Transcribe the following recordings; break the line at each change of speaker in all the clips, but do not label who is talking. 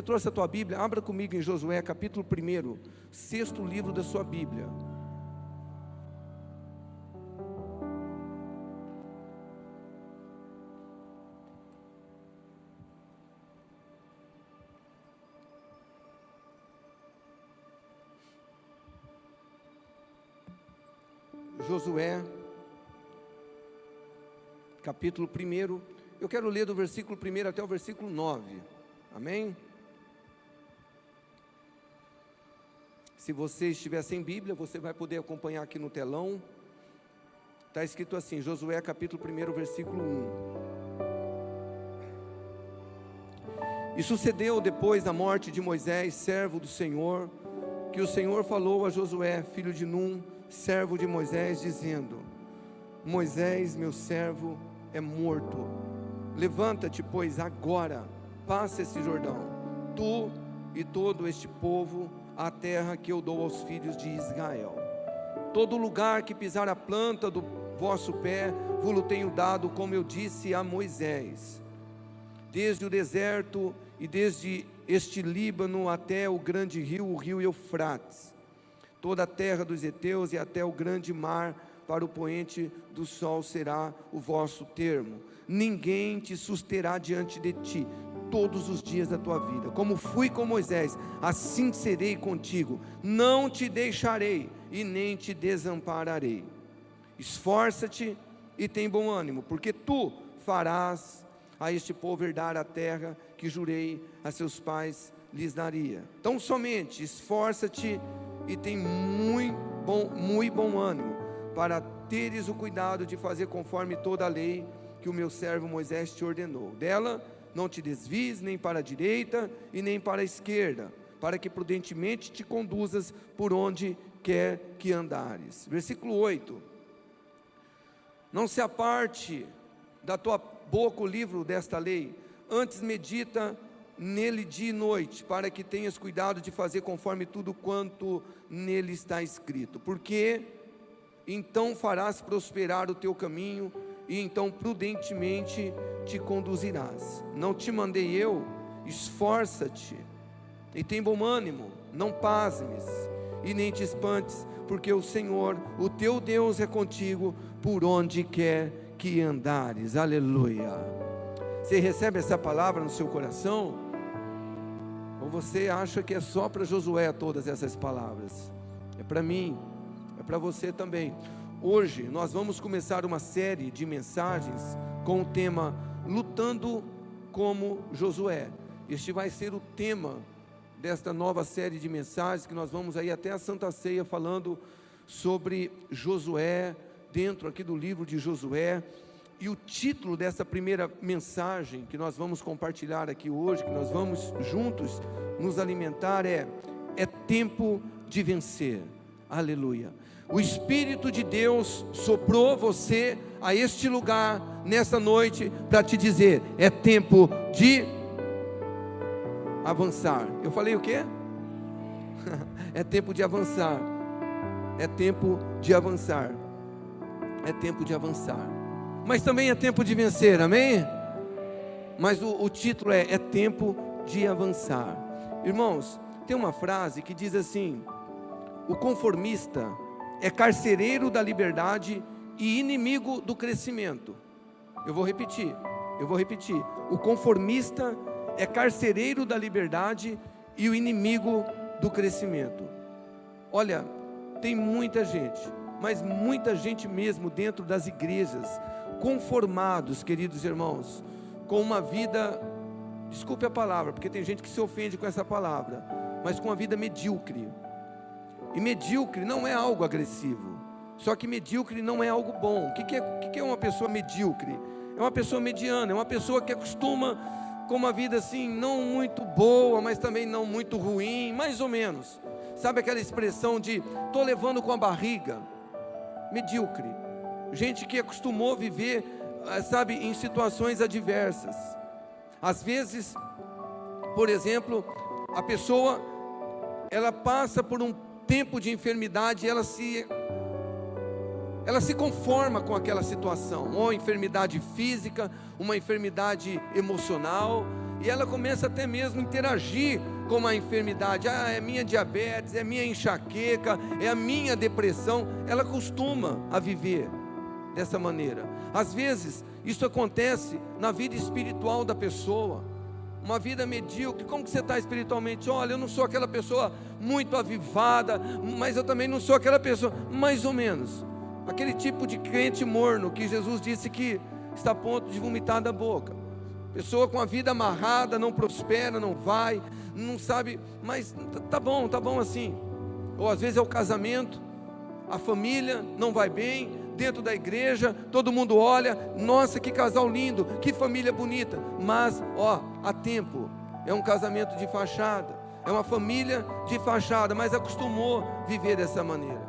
trouxe a tua Bíblia, abra comigo em Josué capítulo 1, sexto livro da sua Bíblia. Josué, capítulo 1, eu quero ler do versículo 1 até o versículo 9, amém? Se você estiver sem Bíblia, você vai poder acompanhar aqui no telão. Está escrito assim, Josué capítulo 1, versículo 1. E sucedeu depois da morte de Moisés, servo do Senhor, que o Senhor falou a Josué, filho de Num, servo de Moisés, dizendo: Moisés, meu servo, é morto. Levanta-te, pois, agora, passa esse Jordão, tu e todo este povo, a terra que eu dou aos filhos de Israel. Todo lugar que pisar a planta do vosso pé, vos tenho dado, como eu disse a Moisés, desde o deserto e desde este Líbano até o grande rio, o rio Eufrates, toda a terra dos heteus e até o grande mar, para o poente do sol será o vosso termo. Ninguém te susterá diante de ti todos os dias da tua vida. Como fui com Moisés, assim serei contigo. Não te deixarei e nem te desampararei. Esforça-te e tem bom ânimo, porque tu farás a este povo herdar a terra que jurei a seus pais lhes daria. Então somente esforça-te e tem muito bom ânimo, para teres o cuidado de fazer conforme toda a lei que o meu servo Moisés te ordenou. Dela não te desvies nem para a direita e nem para a esquerda, para que prudentemente te conduzas por onde quer que andares. Versículo 8. Não se aparte da tua boca o livro desta lei, antes medita nele dia e noite, para que tenhas cuidado de fazer conforme tudo quanto nele está escrito, porque então farás prosperar o teu caminho, e então prudentemente te conduzirás. Não te mandei eu? Esforça-te e tem bom ânimo, não pasmes e nem te espantes, porque o Senhor, o teu Deus, é contigo por onde quer que andares. Aleluia. Você recebe essa palavra no seu coração? Ou você acha que é só para Josué todas essas palavras? É para mim, é para você também. Hoje nós vamos começar uma série de mensagens com o tema Lutando como Josué. Este vai ser o tema desta nova série de mensagens, que nós vamos aí até a Santa Ceia falando sobre Josué, dentro aqui do livro de Josué. E o título dessa primeira mensagem que nós vamos compartilhar aqui hoje, que nós vamos juntos nos alimentar, é tempo de vencer. Aleluia. O Espírito de Deus soprou você a este lugar nesta noite para te dizer: é tempo de avançar. Eu falei o quê? É tempo de avançar. É tempo de avançar. É tempo de avançar. Mas também é tempo de vencer, amém? Mas o título é tempo de avançar. Irmãos, tem uma frase que diz assim: o conformista é carcereiro da liberdade e inimigo do crescimento. Eu vou repetir. O conformista é carcereiro da liberdade e o inimigo do crescimento. Olha, tem muita gente, mas muita gente mesmo dentro das igrejas, conformados, queridos irmãos, com uma vida, desculpe a palavra, porque tem gente que se ofende com essa palavra, mas com uma vida medíocre. E medíocre não é algo agressivo, só que medíocre não é algo bom. O que é uma pessoa medíocre? É uma pessoa mediana, é uma pessoa que acostuma com uma vida assim, não muito boa, mas também não muito ruim, mais ou menos. Sabe aquela expressão de estou levando com a barriga? Medíocre. Gente que acostumou viver, sabe, em situações adversas. Às vezes, por exemplo, a pessoa, ela passa por um tempo de enfermidade, ela ela se conforma com aquela situação, ou enfermidade física, uma enfermidade emocional, e ela começa até mesmo a interagir com a enfermidade. É minha diabetes, é minha enxaqueca, é a minha depressão. Ela costuma a viver dessa maneira. Às vezes isso acontece na vida espiritual da pessoa, uma vida medíocre. Como que você está espiritualmente? Olha, eu não sou aquela pessoa muito avivada, mas eu também não sou aquela pessoa, mais ou menos, aquele tipo de crente morno que Jesus disse que está a ponto de vomitar da boca. Pessoa com a vida amarrada, não prospera, não vai, não sabe, mas tá bom assim. Ou às vezes é o casamento, a família não vai bem, dentro da igreja, todo mundo olha, nossa, que casal lindo, que família bonita, mas há tempo, é um casamento de fachada, é uma família de fachada, mas acostumou viver dessa maneira.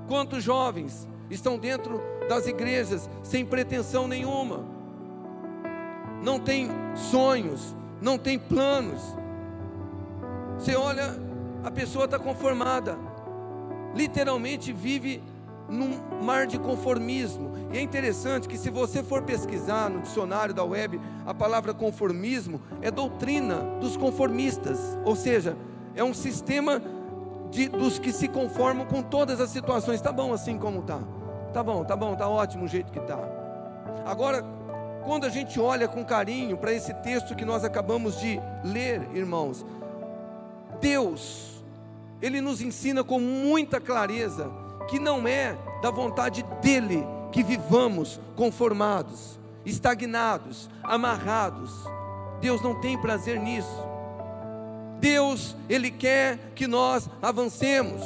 Quantos jovens estão dentro das igrejas sem pretensão nenhuma, não tem sonhos, não tem planos. Você olha, a pessoa está conformada, literalmente vive num mar de conformismo. E é interessante que, se você for pesquisar no dicionário da web, a palavra conformismo é doutrina dos conformistas, ou seja, é um sistema dos que se conformam com todas as situações. Tá bom assim como tá, tá bom, tá ótimo o jeito que tá. Agora, quando a gente olha com carinho para esse texto que nós acabamos de ler, irmãos, Deus, Ele nos ensina com muita clareza que não é da vontade dEle que vivamos conformados, estagnados, amarrados. Deus não tem prazer nisso. Deus, Ele quer que nós avancemos.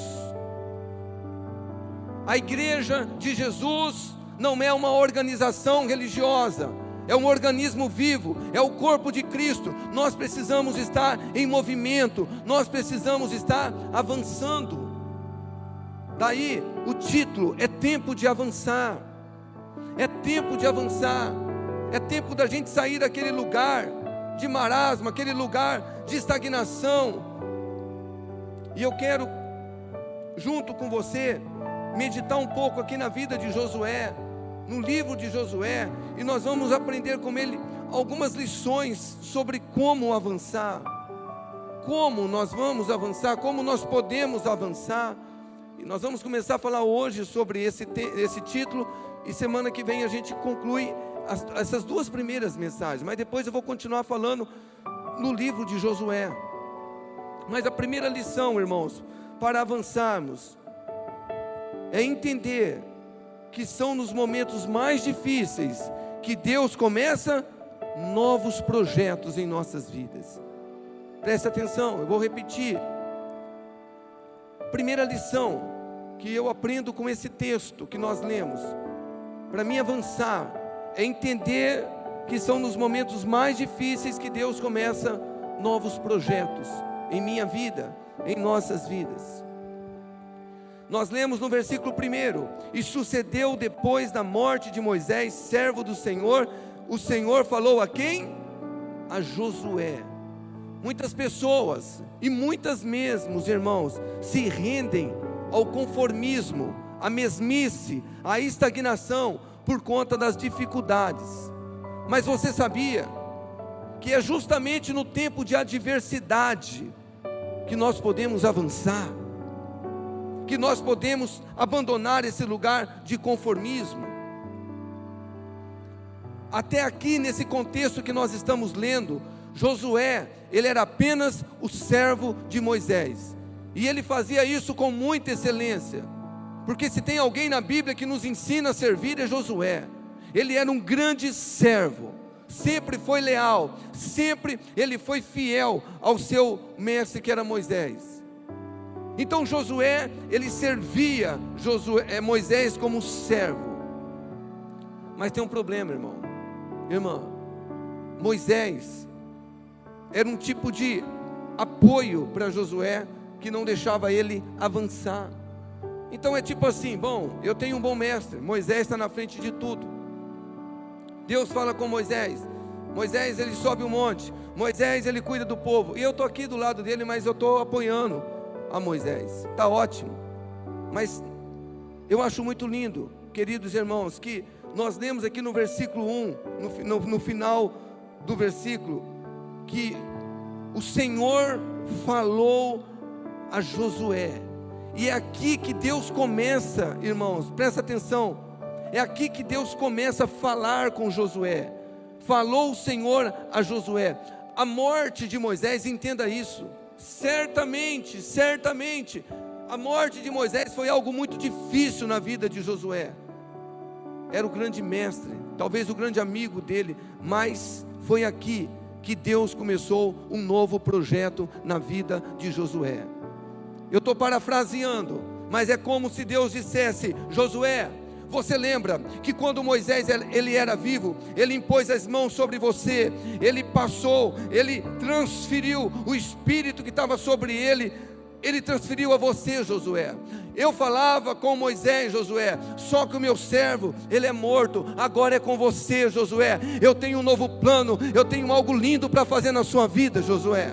A igreja de Jesus não é uma organização religiosa, é um organismo vivo, é o corpo de Cristo. Nós precisamos estar em movimento, nós precisamos estar avançando. Daí o título é tempo de avançar. É tempo de avançar. É tempo da gente sair daquele lugar de marasmo, aquele lugar de estagnação. E eu quero, junto com você, meditar um pouco aqui na vida de Josué, no livro de Josué, e nós vamos aprender com ele algumas lições sobre como avançar, como nós vamos avançar, como nós podemos avançar. E nós vamos começar a falar hoje sobre esse título, e semana que vem a gente conclui essas duas primeiras mensagens, mas depois eu vou continuar falando no livro de Josué. Mas a primeira lição, irmãos, para avançarmos, é entender que são nos momentos mais difíceis que Deus começa novos projetos em nossas vidas. Preste atenção, eu vou repetir. Primeira lição que eu aprendo com esse texto que nós lemos, para mim avançar, é entender que são nos momentos mais difíceis que Deus começa novos projetos em minha vida, em nossas vidas. Nós lemos no versículo 1: e sucedeu depois da morte de Moisés, servo do Senhor, o Senhor falou a quem? A Josué. Muitas pessoas, e muitas mesmo, irmãos, se rendem ao conformismo, à mesmice, à estagnação, por conta das dificuldades. Mas você sabia que é justamente no tempo de adversidade que nós podemos avançar, que nós podemos abandonar esse lugar de conformismo? Até aqui, nesse contexto que nós estamos lendo, Josué, ele era apenas o servo de Moisés, e ele fazia isso com muita excelência, porque se tem alguém na Bíblia que nos ensina a servir, é Josué. Ele era um grande servo, sempre foi leal, sempre ele foi fiel ao seu mestre, que era Moisés. Então Josué, ele servia Moisés como servo. Mas tem um problema, irmã. Moisés era um tipo de apoio para Josué, que não deixava ele avançar. Então é tipo assim: bom, eu tenho um bom mestre, Moisés está na frente de tudo. Deus fala com Moisés, ele sobe o monte, Moisés ele cuida do povo, e eu estou aqui do lado dele, mas eu estou apoiando a Moisés, está ótimo. Mas eu acho muito lindo queridos irmãos, que nós lemos aqui no versículo 1, no final do versículo, que o Senhor falou a Josué. E é aqui que Deus começa, irmãos, presta atenção, é aqui que Deus começa a falar com Josué. Falou o Senhor a Josué. A morte de Moisés, entenda isso, certamente, a morte de Moisés foi algo muito difícil na vida de Josué. Era o grande mestre, talvez o grande amigo dele, mas foi aqui que Deus começou um novo projeto na vida de Josué. Eu estou parafraseando, mas é como se Deus dissesse: Josué, você lembra que quando Moisés ele era vivo, ele impôs as mãos sobre você, ele passou, ele transferiu o espírito que estava sobre ele transferiu a você, Josué. Eu falava com Moisés, Josué, só que o meu servo, ele é morto, agora é com você, Josué. Eu tenho um novo plano, eu tenho algo lindo para fazer na sua vida, Josué.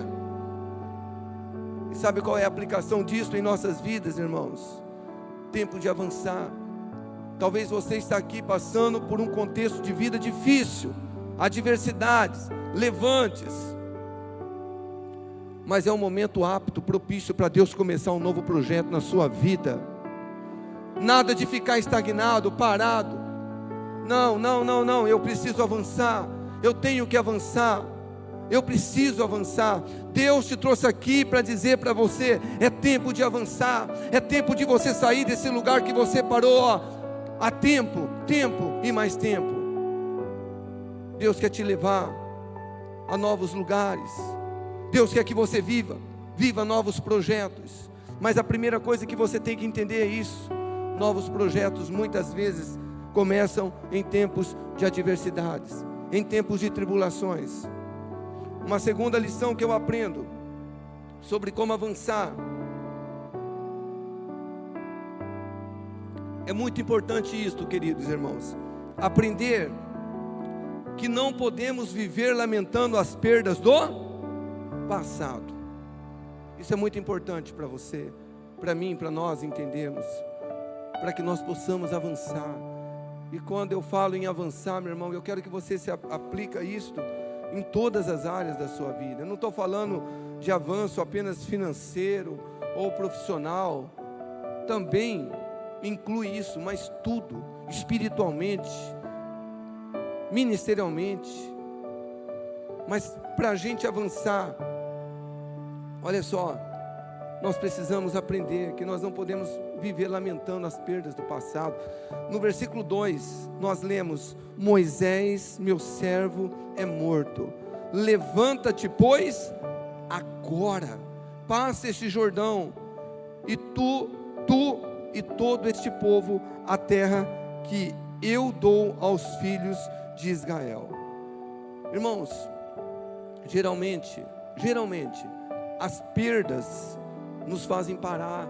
E sabe qual é a aplicação disso em nossas vidas, irmãos? Tempo de avançar. Talvez você está aqui passando por um contexto de vida difícil, adversidades, levantes, mas é um momento apto, propício para Deus começar um novo projeto na sua vida. Nada de ficar estagnado, parado. Não, eu preciso avançar, eu tenho que avançar, eu preciso avançar. Deus te trouxe aqui para dizer para você: é tempo de avançar, é tempo de você sair desse lugar que você parou, há tempo e mais tempo. Deus quer te levar a novos lugares, Deus quer que você viva novos projetos, mas a primeira coisa que você tem que entender é isso: novos projetos muitas vezes começam em tempos de adversidades, em tempos de tribulações. Uma segunda lição que eu aprendo sobre como avançar, é muito importante isto, queridos irmãos, aprender que não podemos viver lamentando as perdas do passado. Isso é muito importante para você, para mim, para nós entendermos, para que nós possamos avançar. E quando eu falo em avançar, meu irmão, eu quero que você se aplique isto em todas as áreas da sua vida. Eu não estou falando de avanço apenas financeiro ou profissional, também inclui isso, mas tudo, espiritualmente, ministerialmente. Mas para a gente avançar, olha só, nós precisamos aprender que nós não podemos viver lamentando as perdas do passado. No versículo 2, nós lemos: Moisés, meu servo, é morto. Levanta-te, pois, agora, passa este Jordão, e tu e todo este povo, a terra que eu dou aos filhos de Israel. Irmãos, geralmente, as perdas nos fazem parar.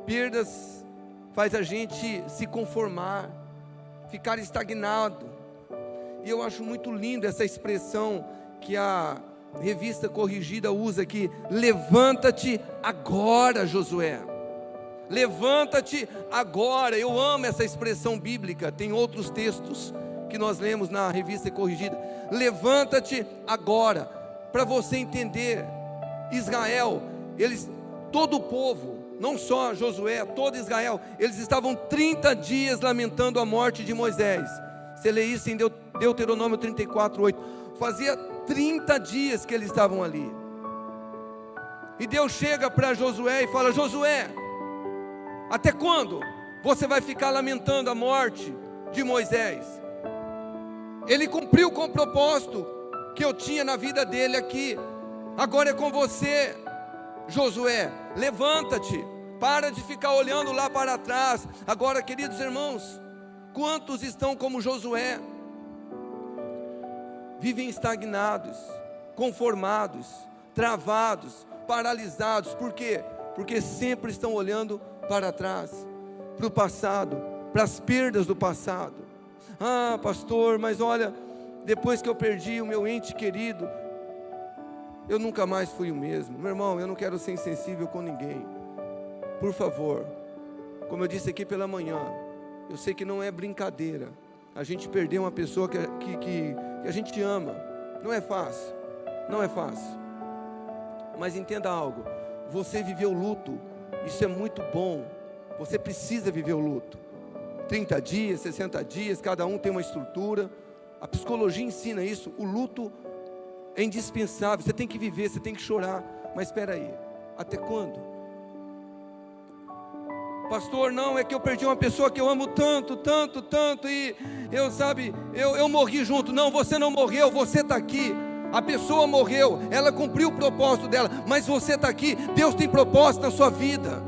Perdas faz a gente se conformar, ficar estagnado. E eu acho muito lindo essa expressão que a Revista Corrigida usa aqui: levanta-te agora, Josué. Levanta-te agora. Eu amo essa expressão bíblica. Tem outros textos que nós lemos na Revista Corrigida. Levanta-te agora. Para você entender, Israel, todo o povo, não só Josué, todo Israel, eles estavam 30 dias lamentando a morte de Moisés. Você lê isso em Deuteronômio 34:8. Fazia 30 dias que eles estavam ali. E Deus chega para Josué e fala: Josué, até quando você vai ficar lamentando a morte de Moisés? Ele cumpriu com o propósito que eu tinha na vida dele aqui. Agora é com você, Josué. Levanta-te, para de ficar olhando lá para trás. Agora, queridos irmãos, quantos estão como Josué? Vivem estagnados, conformados, travados, paralisados. Por quê? Porque sempre estão olhando para trás, para o passado, para as perdas do passado. Ah, pastor, mas olha, depois que eu perdi o meu ente querido, eu nunca mais fui o mesmo. Meu irmão, eu não quero ser insensível com ninguém. Por favor, como eu disse aqui pela manhã, Eu sei que não é brincadeira a gente perder uma pessoa que a gente ama. Não é fácil, não é fácil. Mas entenda algo, você viveu luto, isso é muito bom. Você precisa viver o luto. 30 dias, 60 dias, cada um tem uma estrutura. A psicologia ensina isso. O luto é indispensável, você tem que viver, você tem que chorar. Mas espera aí, até quando? Pastor, não, é que eu perdi uma pessoa que eu amo tanto, tanto, tanto, e eu morri junto. Não, você não morreu, você está aqui. A pessoa morreu, ela cumpriu o propósito dela, mas você está aqui. Deus tem propósito na sua vida.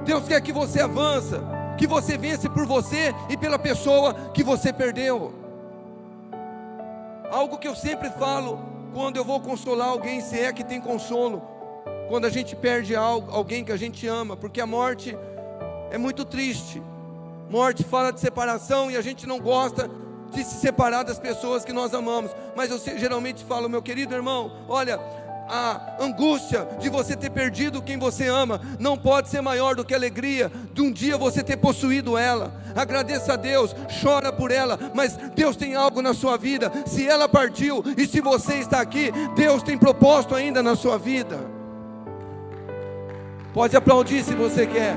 Deus quer que você avance, que você vence por você e pela pessoa que você perdeu. Algo que eu sempre falo quando eu vou consolar alguém, se é que tem consolo, quando a gente perde alguém que a gente ama, porque a morte é muito triste. Morte fala de separação e a gente não gosta de se separar das pessoas que nós amamos. Mas eu geralmente falo, meu querido irmão, olha, a angústia de você ter perdido quem você ama não pode ser maior do que a alegria de um dia você ter possuído ela. Agradeça a Deus, chora por ela, mas Deus tem algo na sua vida. Se ela partiu e se você está aqui, Deus tem propósito ainda na sua vida. Pode aplaudir se você quer.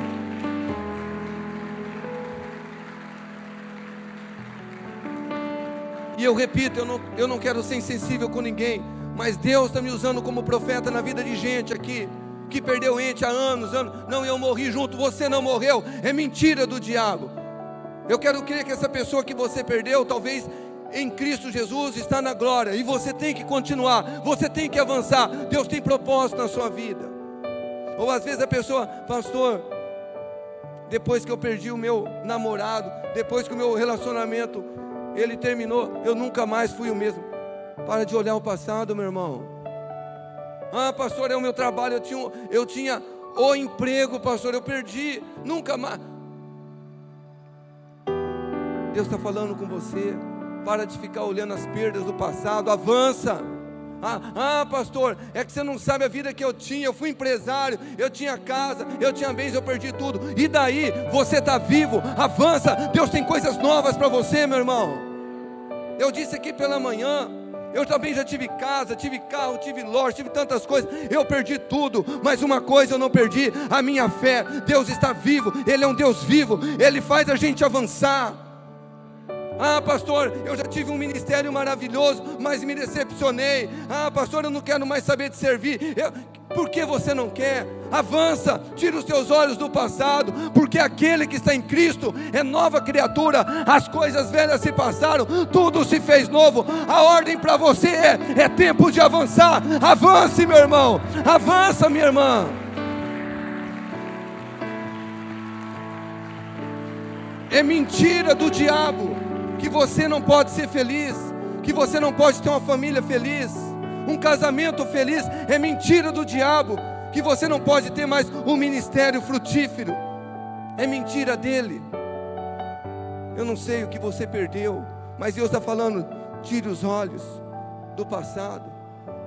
E eu repito, eu não quero ser insensível com ninguém, mas Deus está me usando como profeta na vida de gente aqui, que perdeu ente há anos. Não, eu morri junto, você não morreu, é mentira do diabo. Eu quero crer que essa pessoa que você perdeu, talvez em Cristo Jesus está na glória, e você tem que continuar, você tem que avançar. Deus tem propósito na sua vida. Ou às vezes a pessoa, pastor, depois que eu perdi o meu namorado, depois que o meu relacionamento ele terminou, eu nunca mais fui o mesmo. Para de olhar o passado, meu irmão. Ah, pastor, é o meu trabalho, eu tinha o emprego, pastor, eu perdi, nunca mais. Deus está falando com você. Para de ficar olhando as perdas do passado, avança. Pastor, é que você não sabe a vida que eu tinha. Eu fui empresário, eu tinha casa, eu tinha bens, eu perdi tudo. E daí? Você está vivo, avança. Deus tem coisas novas para você, meu irmão. Eu disse aqui pela manhã, eu também já tive casa, tive carro, tive loja, tive tantas coisas. Eu perdi tudo, mas uma coisa eu não perdi: a minha fé. Deus está vivo, Ele é um Deus vivo, Ele faz a gente avançar. Pastor, eu já tive um ministério maravilhoso, mas me decepcionei. Pastor, eu não quero mais saber de servir. Por que você não quer? Avança, tira os teus olhos do passado, porque aquele que está em Cristo é nova criatura. As coisas velhas se passaram, tudo se fez novo. A ordem para você é tempo de avançar. Avance, meu irmão, avança, minha irmã. É mentira do diabo que você não pode ser feliz, que você não pode ter uma família feliz, um casamento feliz. É mentira do diabo que você não pode ter mais um ministério frutífero. É mentira dele. Eu não sei o que você perdeu, mas Deus está falando: tire os olhos do passado.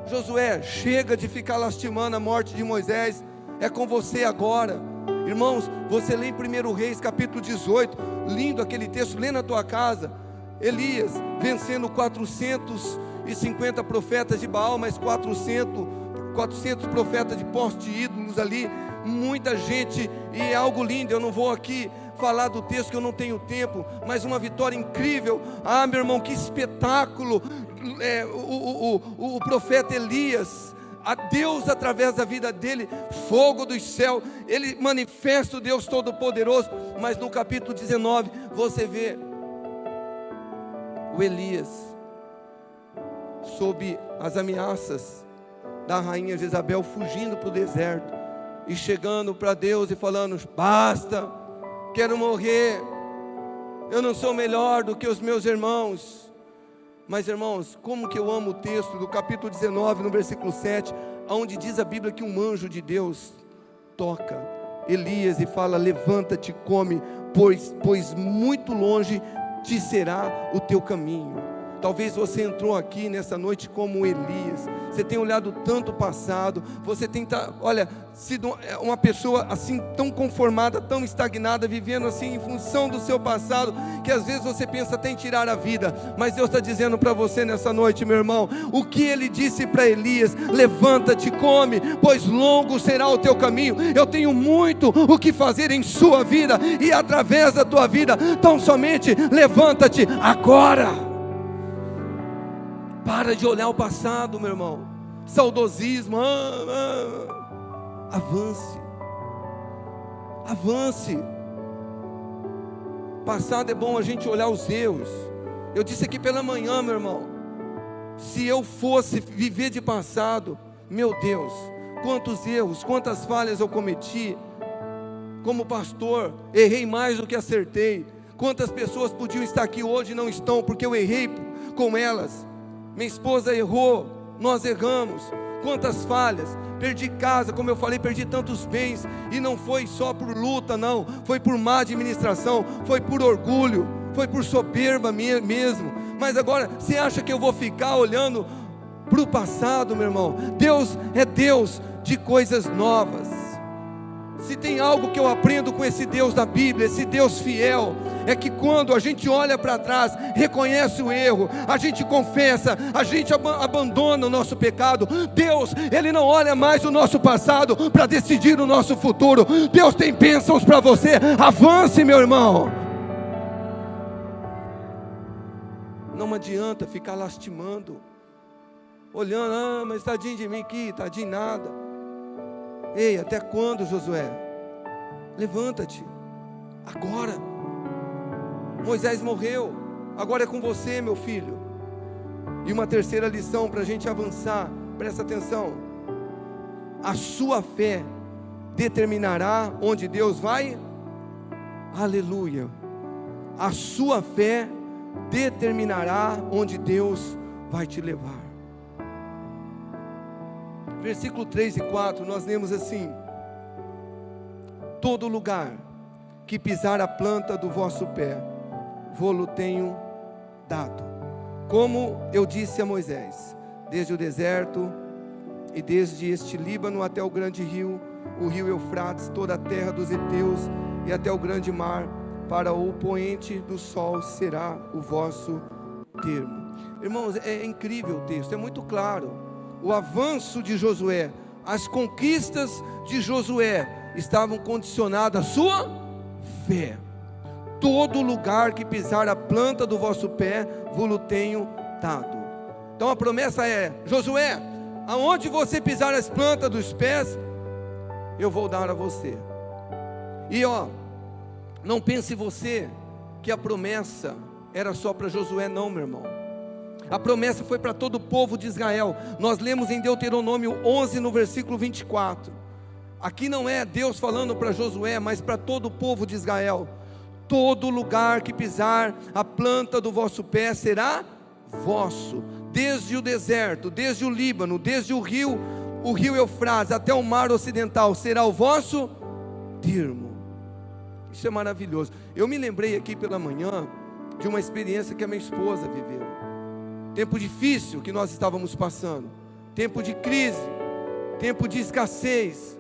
Josué, chega de ficar lastimando a morte de Moisés, é com você agora. Irmãos, você lê em 1 Reis capítulo 18, lindo aquele texto, lê na tua casa. Elias vencendo 450 profetas de Baal, mais 400 profetas de poste de ídolos ali, muita gente, e é algo lindo. Eu não vou aqui falar do texto, que eu não tenho tempo, mas uma vitória incrível. Meu irmão, que espetáculo. O profeta Elias, a Deus através da vida dele, fogo do céu, ele manifesta o Deus Todo-Poderoso. Mas no capítulo 19 você vê o Elias sob as ameaças da rainha Jezabel, fugindo para o deserto e chegando para Deus e falando: basta, quero morrer, eu não sou melhor do que os meus irmãos. Mas irmãos, como que eu amo o texto do capítulo 19, no versículo 7, onde diz a Bíblia que um anjo de Deus toca Elias e fala: levanta-te, come, pois muito longe te será o teu caminho. Talvez você entrou aqui nessa noite como Elias. Você tem olhado tanto o passado. Você tem, sido uma pessoa assim tão conformada, tão estagnada, vivendo assim em função do seu passado, que às vezes você pensa até em tirar a vida. Mas Deus está dizendo para você nessa noite, meu irmão, o que Ele disse para Elias: levanta-te, come, pois longo será o teu caminho. Eu tenho muito o que fazer em sua vida e através da tua vida. Tão somente levanta-te agora. Para de olhar o passado, meu irmão. Saudosismo. Avance. Avance. Passado é bom a gente olhar os erros. Eu disse aqui pela manhã, meu irmão, se eu fosse viver de passado, meu Deus, quantos erros, quantas falhas eu cometi. Como pastor, errei mais do que acertei. Quantas pessoas podiam estar aqui hoje e não estão, porque eu errei com elas. Minha esposa errou, nós erramos. Quantas falhas, perdi casa, como eu falei, perdi tantos bens. E não foi só por luta, não. Foi por má administração, foi por orgulho, foi por soberba mesmo. Mas agora, você acha que eu vou ficar olhando para o passado, meu irmão? Deus é Deus de coisas novas. Se tem algo que eu aprendo com esse Deus da Bíblia, esse Deus fiel, é que quando a gente olha para trás, reconhece o erro, a gente confessa, a gente abandona o nosso pecado. Deus, Ele não olha mais o nosso passado para decidir o nosso futuro. Deus tem bênçãos para você. Avance, meu irmão. Não adianta ficar lastimando, olhando, mas tadinho de mim aqui, tadinho nada. Ei, até quando, Josué? Levanta-te, agora. Moisés morreu, agora é com você, meu filho. E uma terceira lição para a gente avançar, presta atenção. A sua fé determinará onde Deus vai. Aleluia. A sua fé determinará onde Deus vai te levar. Versículo 3 e 4, nós lemos assim: todo lugar que pisar a planta do vosso pé, vô-lo tenho dado, como eu disse a Moisés, desde o deserto e desde este Líbano até o grande rio, o rio Eufrates, toda a terra dos heteus e até o grande mar, para o poente do sol será o vosso termo. Irmãos, é incrível o texto, é muito claro. O avanço de Josué, as conquistas de Josué estavam condicionadas à sua fé. Todo lugar que pisar a planta do vosso pé, vos tenho dado. Então a promessa é: Josué, aonde você pisar as plantas dos pés, eu vou dar a você. E não pense você que a promessa era só para Josué, não, meu irmão. A promessa foi para todo o povo de Israel. Nós lemos em Deuteronômio 11 no versículo 24. Aqui não é Deus falando para Josué, mas para todo o povo de Israel. Todo lugar que pisar a planta do vosso pé será vosso, desde o deserto, desde o Líbano, desde o rio Eufrates até o mar ocidental, será o vosso termo. Isso é maravilhoso. Eu me lembrei aqui pela manhã de uma experiência que a minha esposa viveu. Tempo difícil que nós estávamos passando, tempo de crise, tempo de escassez.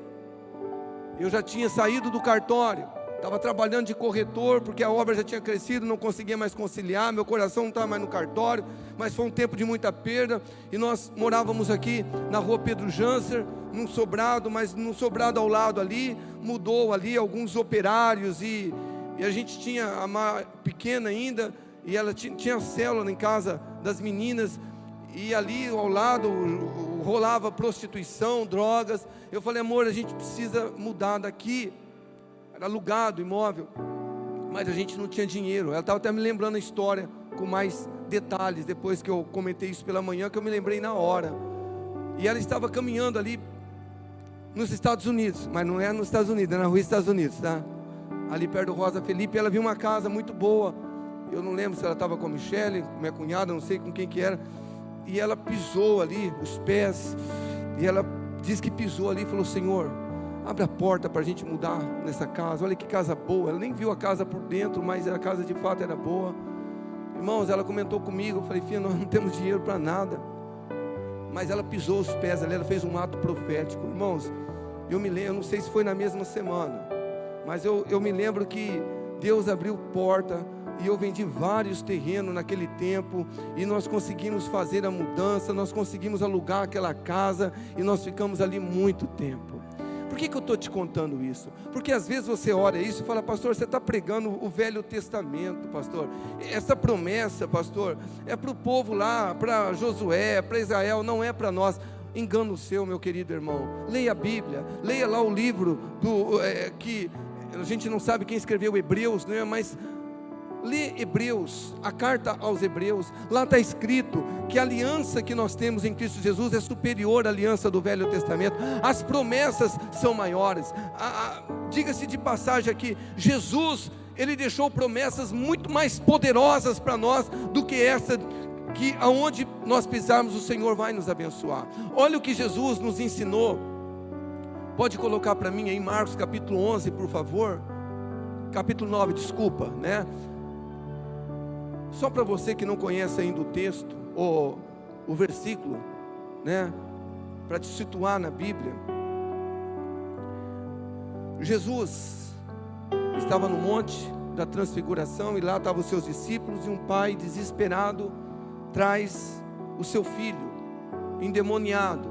Eu já tinha saído do cartório, estava trabalhando de corretor, porque a obra já tinha crescido, não conseguia mais conciliar, meu coração não estava mais no cartório, mas foi um tempo de muita perda. E nós morávamos aqui na rua Pedro Janser, num sobrado, mas num sobrado ao lado ali, mudou ali alguns operários, e a gente tinha a Mar pequena ainda, e ela tinha célula em casa das meninas, e ali ao lado rolava prostituição, drogas. Eu falei: amor, a gente precisa mudar daqui. Era alugado o imóvel, mas a gente não tinha dinheiro. Ela estava até me lembrando a história com mais detalhes, depois que eu comentei isso pela manhã, que eu me lembrei na hora. E ela estava caminhando ali nos Estados Unidos, mas não é nos Estados Unidos, é na rua Estados Unidos, tá? Ali perto do Rosa Felipe. Ela viu uma casa muito boa. Eu não lembro se ela estava com a Michele, minha cunhada, não sei com quem que era. E ela pisou ali, os pés. E ela disse que pisou ali e falou: Senhor, abre a porta para a gente mudar nessa casa. Olha que casa boa. Ela nem viu a casa por dentro, mas a casa de fato era boa. Irmãos, ela comentou comigo, eu falei: filha, nós não temos dinheiro para nada. Mas ela pisou os pés ali, ela fez um ato profético. Irmãos, eu me lembro, eu não sei se foi na mesma semana, mas eu me lembro que Deus abriu porta, e eu vendi vários terrenos naquele tempo, e nós conseguimos fazer a mudança, nós conseguimos alugar aquela casa, e nós ficamos ali muito tempo. Por que eu estou te contando isso? Porque às vezes você olha isso e fala: pastor, você está pregando o Velho Testamento, pastor. Essa promessa, pastor, é para o povo lá, para Josué, para Israel, não é para nós. Engano seu, meu querido irmão. Leia a Bíblia, leia lá o livro que a gente não sabe quem escreveu Hebreus, não é? Mas lê Hebreus, a carta aos Hebreus. Lá está escrito que a aliança que nós temos em Cristo Jesus é superior à aliança do Velho Testamento. As promessas são maiores. Diga-se de passagem aqui, Jesus, Ele deixou promessas muito mais poderosas para nós do que essa, que aonde nós pisarmos o Senhor vai nos abençoar. Olha o que Jesus nos ensinou. Pode colocar para mim aí Marcos capítulo 11, por favor. Capítulo 9, desculpa, né? Só para você que não conhece ainda o texto, ou o versículo, né? Para te situar na Bíblia. Jesus estava no monte da transfiguração, e lá estavam os seus discípulos, e um pai desesperado traz o seu filho endemoniado,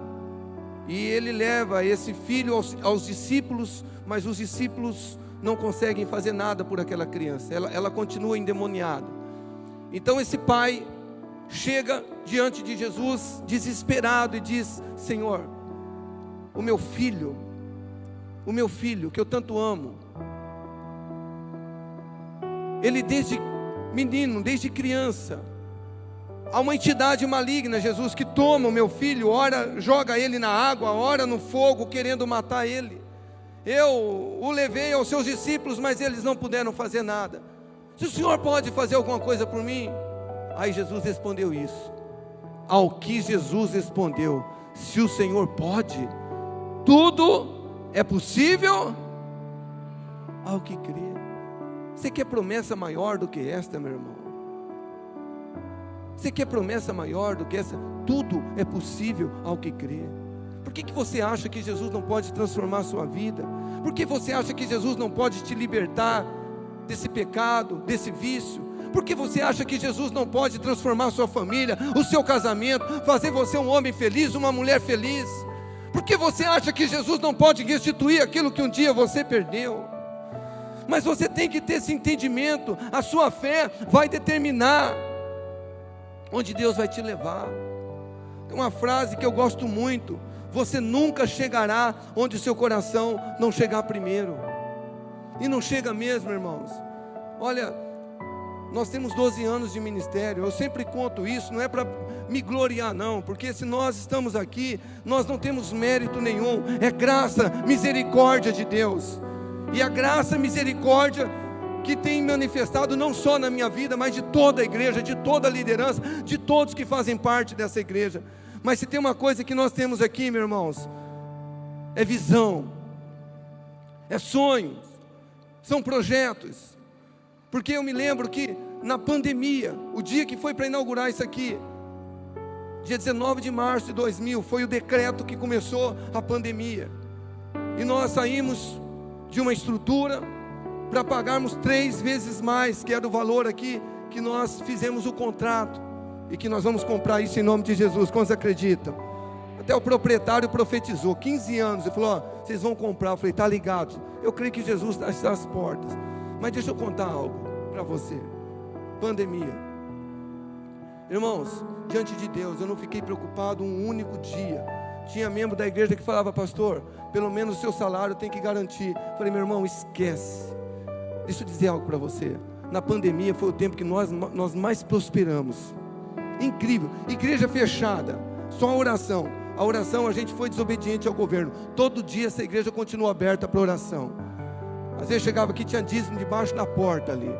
e ele leva esse filho aos discípulos, mas os discípulos não conseguem fazer nada por aquela criança, ela continua endemoniada. Então esse pai chega diante de Jesus desesperado e diz: Senhor, o meu filho que eu tanto amo, ele desde menino, desde criança, há uma entidade maligna, Jesus, que toma o meu filho, ora joga ele na água, ora no fogo, querendo matar ele. Eu o levei aos seus discípulos, mas eles não puderam fazer nada. Se o Senhor pode fazer alguma coisa por mim? Aí Jesus respondeu isso. Ao que Jesus respondeu: se o Senhor pode, tudo é possível ao que crê. Você quer promessa maior do que esta, meu irmão? Você quer promessa maior do que essa? Tudo é possível ao que crê. Por que você acha que Jesus não pode transformar a sua vida? Por que você acha que Jesus não pode te libertar desse pecado, desse vício? Por que você acha que Jesus não pode transformar a sua família, o seu casamento, fazer você um homem feliz, uma mulher feliz? Por que você acha que Jesus não pode restituir aquilo que um dia você perdeu? Mas você tem que ter esse entendimento. A sua fé vai determinar onde Deus vai te levar. Tem uma frase que eu gosto muito: você nunca chegará onde o seu coração não chegar primeiro. E não chega mesmo, irmãos. Olha, nós temos 12 anos de ministério. Eu sempre conto isso, não é para me gloriar não, porque se nós estamos aqui, nós não temos mérito nenhum. É graça, misericórdia de Deus. E a graça, misericórdia que tem manifestado não só na minha vida, mas de toda a igreja, de toda a liderança, de todos que fazem parte dessa igreja. Mas se tem uma coisa que nós temos aqui, meus irmãos, é visão, é sonhos, são projetos. Porque eu me lembro que na pandemia, o dia que foi para inaugurar isso aqui, dia 19 de março de 2000, foi o decreto que começou a pandemia. E nós saímos de uma estrutura para pagarmos 3 vezes mais, que era o valor aqui, que nós fizemos o contrato, e que nós vamos comprar isso em nome de Jesus. Quantos acreditam? Até o proprietário profetizou, 15 anos, ele falou: ó, vocês vão comprar. Eu falei: tá ligado, eu creio que Jesus está às portas. Mas deixa eu contar algo para você. Pandemia, irmãos, diante de Deus, eu não fiquei preocupado um único dia. Tinha membro da igreja que falava: pastor, pelo menos o seu salário tem que garantir. Eu falei: meu irmão, esquece. Deixa eu dizer algo para você. Na pandemia foi o tempo que nós mais prosperamos. Incrível, igreja fechada, só a oração. A oração, a gente foi desobediente ao governo. Todo dia essa igreja continua aberta para oração. Às vezes chegava aqui, tinha dízimo debaixo da porta ali.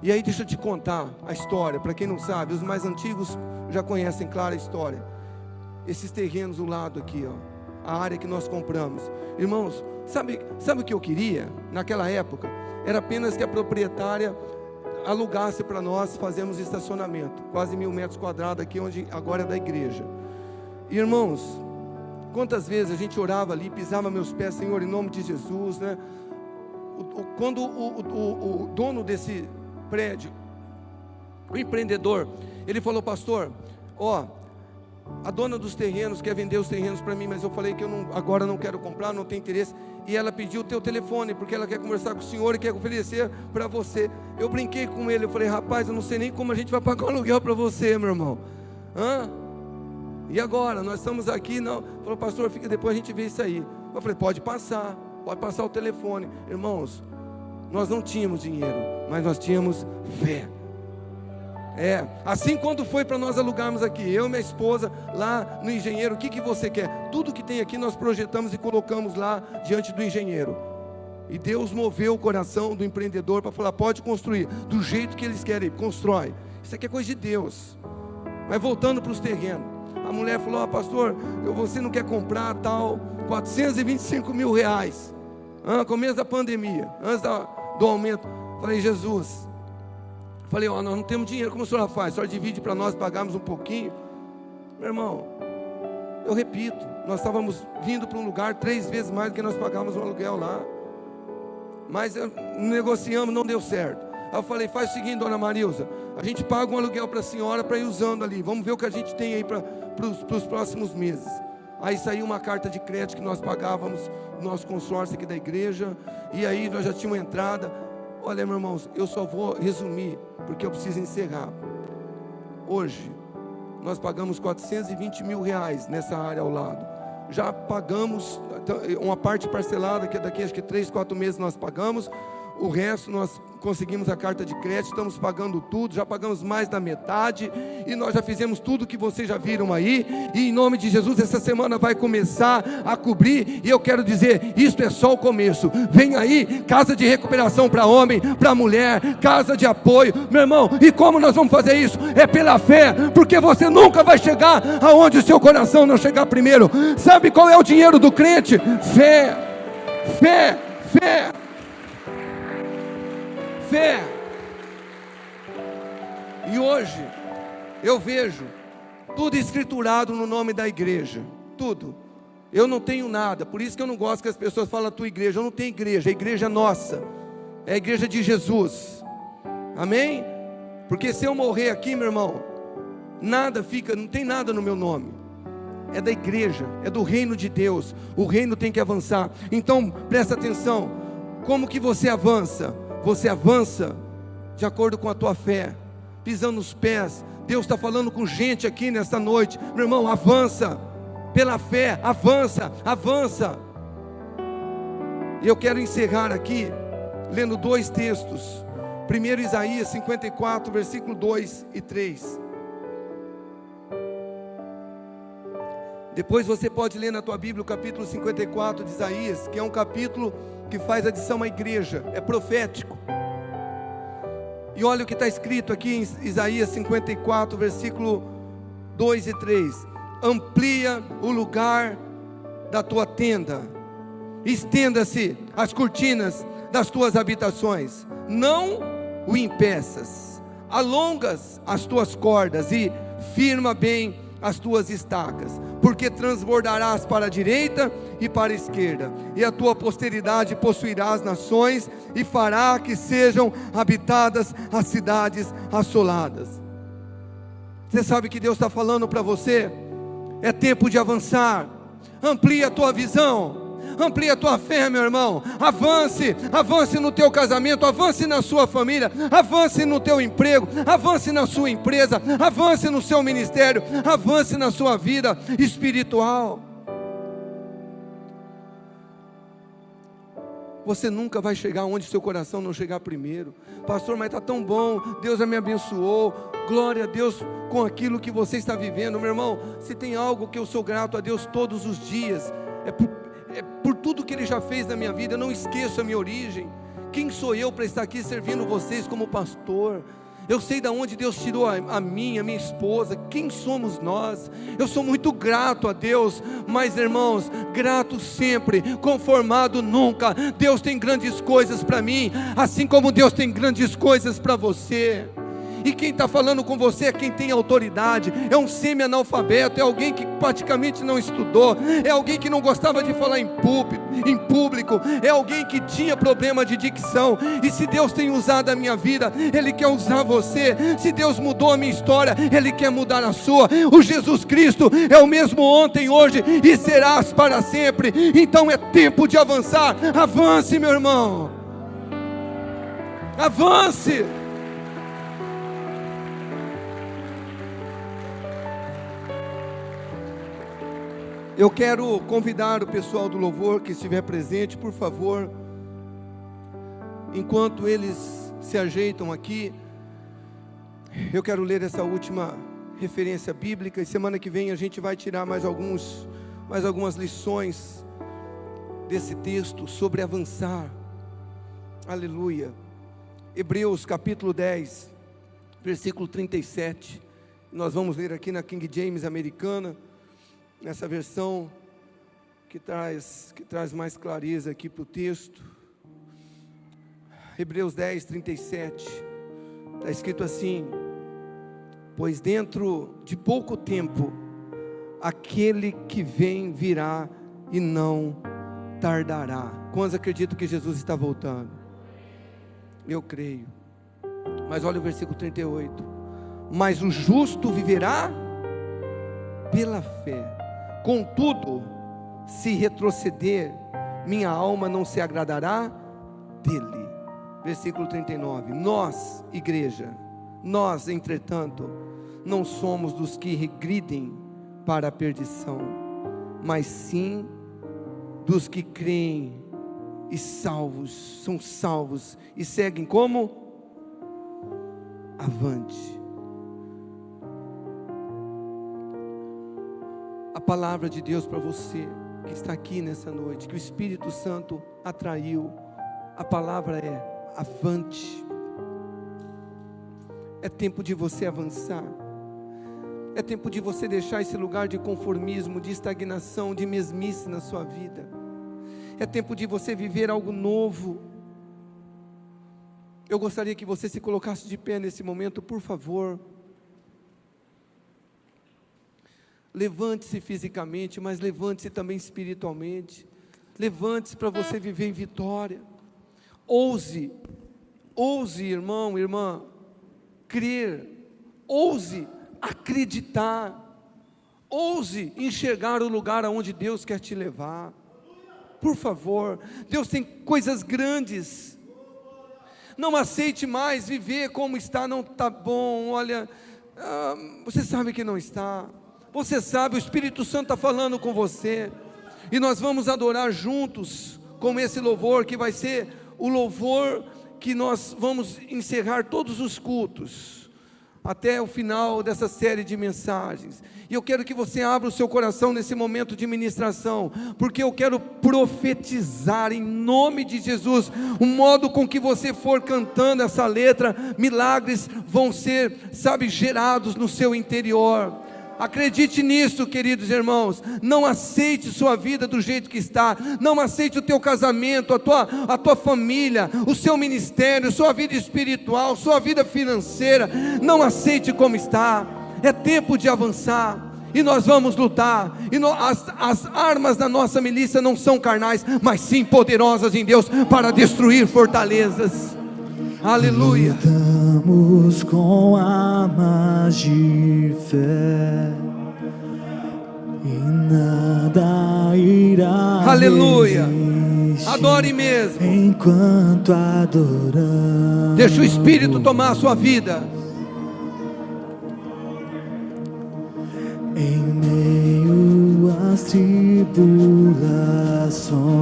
E aí deixa eu te contar a história. Para quem não sabe, os mais antigos já conhecem, claro, a história. Esses terrenos do lado aqui, ó, a área que nós compramos. Irmãos, sabe o que eu queria naquela época? Era apenas que a proprietária alugasse para nós fazermos estacionamento, quase 1.000 metros quadrados aqui, onde agora é da igreja. Irmãos, quantas vezes a gente orava ali, pisava meus pés, Senhor, em nome de Jesus, né? Quando o dono desse prédio, o empreendedor, ele falou: pastor, a dona dos terrenos quer vender os terrenos para mim, mas eu falei que agora não quero comprar, não tenho interesse. E ela pediu o teu telefone, porque ela quer conversar com o senhor e quer oferecer para você. Eu brinquei com ele, eu falei: rapaz, eu não sei nem como a gente vai pagar o aluguel para você, meu irmão. E agora? Nós estamos aqui, não. Falou: pastor, fica, depois a gente vê isso aí. Eu falei: pode passar o telefone. Irmãos, nós não tínhamos dinheiro, mas nós tínhamos fé. Assim quando foi para nós alugarmos aqui, eu e minha esposa, lá no engenheiro, o que você quer? Tudo que tem aqui nós projetamos e colocamos lá diante do engenheiro. E Deus moveu o coração do empreendedor para falar: pode construir, do jeito que eles querem, constrói. Isso aqui é coisa de Deus. Mas voltando para os terrenos, a mulher falou: pastor, você não quer comprar tal, 425 mil reais, começo da pandemia, antes do aumento. Falei: Jesus. Falei: nós não temos dinheiro, como a senhora faz? A senhora divide para nós pagarmos um pouquinho. Meu irmão, eu repito, nós estávamos vindo para um lugar 3 vezes mais do que nós pagávamos um aluguel lá. Mas negociamos, não deu certo. Aí eu falei: faz o seguinte, dona Marilza, a gente paga um aluguel para a senhora para ir usando ali. Vamos ver o que a gente tem aí para os próximos meses. Aí saiu uma carta de crédito que nós pagávamos no nosso consórcio aqui da igreja. E aí nós já tínhamos entrada. Olha, meus irmãos, eu só vou resumir, porque eu preciso encerrar. Hoje, nós pagamos 420 mil reais nessa área ao lado. Já pagamos uma parte parcelada, que daqui acho que 3, 4 meses nós pagamos. O resto nós conseguimos a carta de crédito, estamos pagando tudo, já pagamos mais da metade, e nós já fizemos tudo que vocês já viram aí, e em nome de Jesus, essa semana vai começar a cobrir, e eu quero dizer, isto é só o começo. Vem aí, casa de recuperação para homem, para mulher, casa de apoio, meu irmão. E como nós vamos fazer isso? É pela fé, porque você nunca vai chegar aonde o seu coração não chegar primeiro. Sabe qual é o dinheiro do crente? Fé, fé, fé. Fé. E hoje eu vejo tudo escriturado no nome da igreja, tudo. Eu não tenho nada, por isso que eu não gosto que as pessoas falam a tua igreja. Eu não tenho igreja, a igreja é nossa, é a igreja de Jesus. Amém? Porque se eu morrer aqui, meu irmão, nada fica, não tem nada no meu nome. É da igreja, é do reino de Deus. O reino tem que avançar. Então presta atenção, como que você avança? Você avança de acordo com a tua fé, pisando nos pés. Deus está falando com gente aqui nesta noite. Meu irmão, avança pela fé, avança, avança. E eu quero encerrar aqui lendo 2 textos. Primeiro, Isaías 54, versículo 2 e 3. Depois você pode ler na tua Bíblia o capítulo 54 de Isaías, que é um capítulo que faz adição à igreja, é profético. E olha o que está escrito aqui em Isaías 54, versículo 2 e 3. Amplia o lugar da tua tenda, estenda-se as cortinas das tuas habitações, não o impeças, alongas as tuas cordas e firma bem as tuas estacas, porque transbordarás para a direita e para a esquerda, e a tua posteridade possuirá as nações, e fará que sejam habitadas as cidades assoladas. Você sabe que Deus está falando para você? É tempo de avançar. Amplia a tua visão, amplia a tua fé, meu irmão. Avance, avance no teu casamento, avance na sua família, avance no teu emprego, avance na sua empresa, avance no seu ministério, avance na sua vida espiritual. Você nunca vai chegar onde seu coração não chegar primeiro. Pastor, mas está tão bom, Deus já me abençoou, glória a Deus com aquilo que você está vivendo. Meu irmão, se tem algo que eu sou grato a Deus todos os dias, é por tudo que Ele já fez na minha vida. Eu não esqueço a minha origem. Quem sou eu para estar aqui servindo vocês como pastor? Eu sei de onde Deus tirou a minha esposa. Quem somos nós? Eu sou muito grato a Deus, mas irmãos, grato sempre, conformado nunca. Deus tem grandes coisas para mim, assim como Deus tem grandes coisas para você. E quem está falando com você é quem tem autoridade, é um semi-analfabeto, é alguém que praticamente não estudou, é alguém que não gostava de falar em público, é alguém que tinha problema de dicção. E se Deus tem usado a minha vida, Ele quer usar você. Se Deus mudou a minha história, Ele quer mudar a sua. O Jesus Cristo é o mesmo ontem, hoje e serás para sempre. Então é tempo de avançar. Avance, meu irmão, avance. Eu quero convidar o pessoal do louvor que estiver presente, por favor, enquanto eles se ajeitam aqui, eu quero ler essa última referência bíblica, e semana que vem a gente vai tirar mais algumas lições desse texto sobre avançar. Aleluia. Hebreus capítulo 10, versículo 37, nós vamos ler aqui na King James americana, nessa versão que traz mais clareza aqui para o texto. Hebreus 10, 37, está escrito assim: pois dentro de pouco tempo, aquele que vem virá e não tardará. Quantos acreditam que Jesus está voltando? Eu creio. Mas olha o versículo 38, mas o justo viverá pela fé. Contudo, se retroceder, minha alma não se agradará dele. Versículo 39, nós, igreja, nós, entretanto, não somos dos que regridem para a perdição, mas sim dos que creem e são salvos e seguem como? Avante. A palavra de Deus para você que está aqui nessa noite, que o Espírito Santo atraiu, a palavra é: avante. É tempo de você avançar, é tempo de você deixar esse lugar de conformismo, de estagnação, de mesmice na sua vida. É tempo de você viver algo novo. Eu gostaria que você se colocasse de pé nesse momento, por favor. Levante-se fisicamente, mas levante-se também espiritualmente. Levante-se para você viver em vitória. Ouse, irmão, irmã, crer. Ouse acreditar. Ouse enxergar o lugar aonde Deus quer te levar. Por favor, Deus tem coisas grandes. Não aceite mais viver como está. Não está bom, olha, você sabe que não está. Você sabe, o Espírito Santo está falando com você, e nós vamos adorar juntos, com esse louvor, que vai ser o louvor que nós vamos encerrar todos os cultos, até o final dessa série de mensagens. E eu quero que você abra o seu coração nesse momento de ministração, porque eu quero profetizar em nome de Jesus, o modo com que você for cantando essa letra, milagres vão ser, gerados no seu interior. Acredite nisso, queridos irmãos. Não aceite sua vida do jeito que está. Não aceite o teu casamento, a tua família, o seu ministério, sua vida espiritual, sua vida financeira. Não aceite como está. É tempo de avançar. E nós vamos lutar. E as armas da nossa milícia não são carnais, mas sim poderosas em Deus para destruir fortalezas. Aleluia.
Lutamos com armas de fé e nada irá
aleluia.
Resistir.
Adore mesmo.
Enquanto adoramos,
deixa o Espírito tomar a sua vida.
Em meio às tribulações,